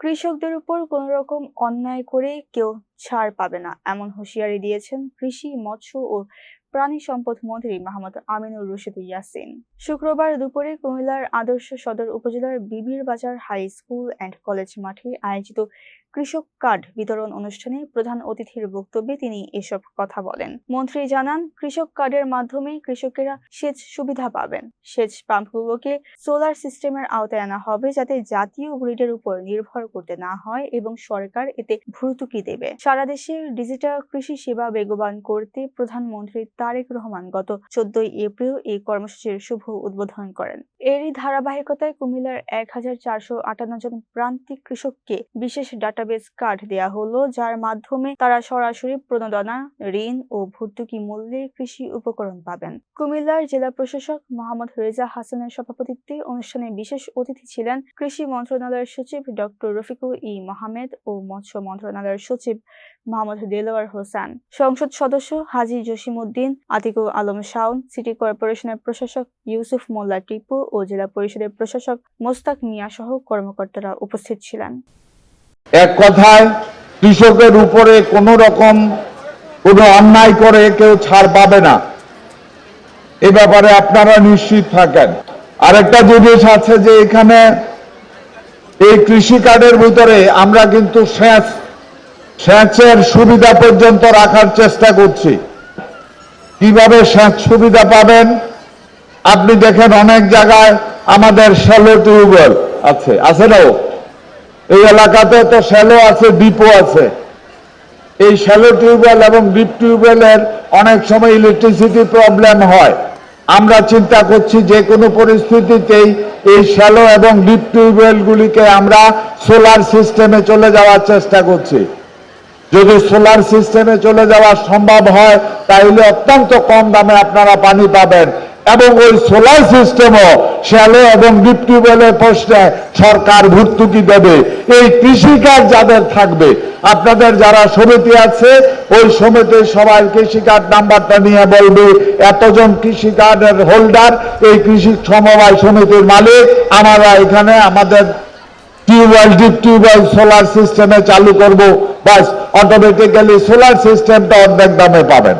কৃষকদের উপর কোনো রকম অন্যায় করে কেউ ছাড় পাবে না, এমন হুঁশিয়ারি দিয়েছেন কৃষি, মৎস্য ও প্রাণী সম্পদ মন্ত্রী মোহাম্মদ আমিনুর রশিদ ইয়াসিন। শুক্রবার দুপুরে কুমিল্লার আদর্শ সদর উপজেলার বিবির বাজার হাই স্কুল অ্যান্ড কলেজ মাঠে আয়োজিত কৃষক কার্ড বিতরণ অনুষ্ঠানে প্রধান অতিথির বক্তব্যে তিনি এসব কথা বলেন। মন্ত্রী জানান, কৃষক কার্ডের মাধ্যমে কৃষকেরা সেচ সুবিধা পাবেন। সেচ পাম্পগুলোকে সোলার সিস্টেমের আওতায় আনা হবে, যাতে জাতীয় গ্রিডের উপর নির্ভর করতে না হয় এবং সরকার এতে ভর্তুকি দেবে। সারা দেশে ডিজিটাল কৃষি সেবা বেগবান করতে প্রধানমন্ত্রী তারেক রহমান গত 14 এপ্রিল এই কর্মসূচির শুভ উদ্বোধন করেন। এরই ধারাবাহিকতায় কুমিল্লার 1458 জন প্রান্তিক কৃষককে বিশেষ ডাটাবেস কার্ড দেয়া হলো, যার মাধ্যমে তারা সরাসরি প্রণোদনা, ঋণ ও ভর্তুকি মূল্যে কৃষি উপকরণ পাবেন। কুমিল্লার জেলা প্রশাসক মোহাম্মদ রেজা হাসানের সভাপতিত্বে অনুষ্ঠানে বিশেষ অতিথি ছিলেন কৃষি মন্ত্রণালয়ের সচিব ডক্টর রফিকুল ই মাহমুদ ও মৎস্য মন্ত্রণালয়ের সচিব মোহাম্মদ দেলোয়ার হোসেন, সংসদ সদস্য হাজী জসিমউদ্দিন, আতিকুল আলম শাওন, সিটি কর্পোরেশনের প্রশাসক ইউসুফ মোল্লা টিপু ও জেলা পরিষদের প্রশাসক মোস্তাক মিয়া সহ কর্মকর্তারা উপস্থিত ছিলেন। এক কথায়, কৃষকের উপরে কোনো রকম কোনো অন্যায় করে কেউ ছাড় পাবে না, এ ব্যাপারে আপনারা নিশ্চিত থাকেন। আরেকটা জিনিস আছে যে এখানে এই কৃষি কার্ডের ভিতরে আমরা কিন্তু সেচের সুবিধা পর্যন্ত রাখার চেষ্টা করছি। কিভাবে সেচ সুবিধা পাবেন আপনি দেখেন, অনেক জায়গায় আমাদের শ্যালো টিউবওয়েল আছে না, এই এলাকাতে তো শ্যালো আছে, ডিপও আছে। এই শ্যালো টিউবওয়েল এবং ডিপ টিউবওয়েলের অনেক সময় ইলেকট্রিসিটি প্রবলেম হয়। আমরা চিন্তা করছি যে কোনো পরিস্থিতিতেই এই শ্যালো এবং ডিপ টিউবওয়েল গুলিকে আমরা সোলার সিস্টেমে চলে যাওয়ার চেষ্টা করছি। যদি সোলার সিস্টেমে চলে যাওয়া সম্ভব হয় তাহলে অত্যন্ত কম দামে আপনারা পানি পাবেন, এবং ওই সোলার সিস্টেমও শ্যালো এবং ডিপ টিউবওয়েলের প্রশ্নে সরকার ভর্তুকি দেবে। এই কৃষিকাজ যাদের থাকবে, আপনাদের যারা সমিতি আছে ওই সমিতির সবাই কৃষিকার্ড নাম্বারটা নিয়ে বলবে এতজন কৃষিকার্ডের হোল্ডার, এই কৃষি সমবায় সমিতির মালিক, আমরা এখানে আমাদের টিউবওয়েল, ডিপ টিউবওয়েল সোলার সিস্টেমে চালু করব, বাস অটোমেটিক্যালি সোলার সিস্টেমটা অর্ধেক দামে পাবেন।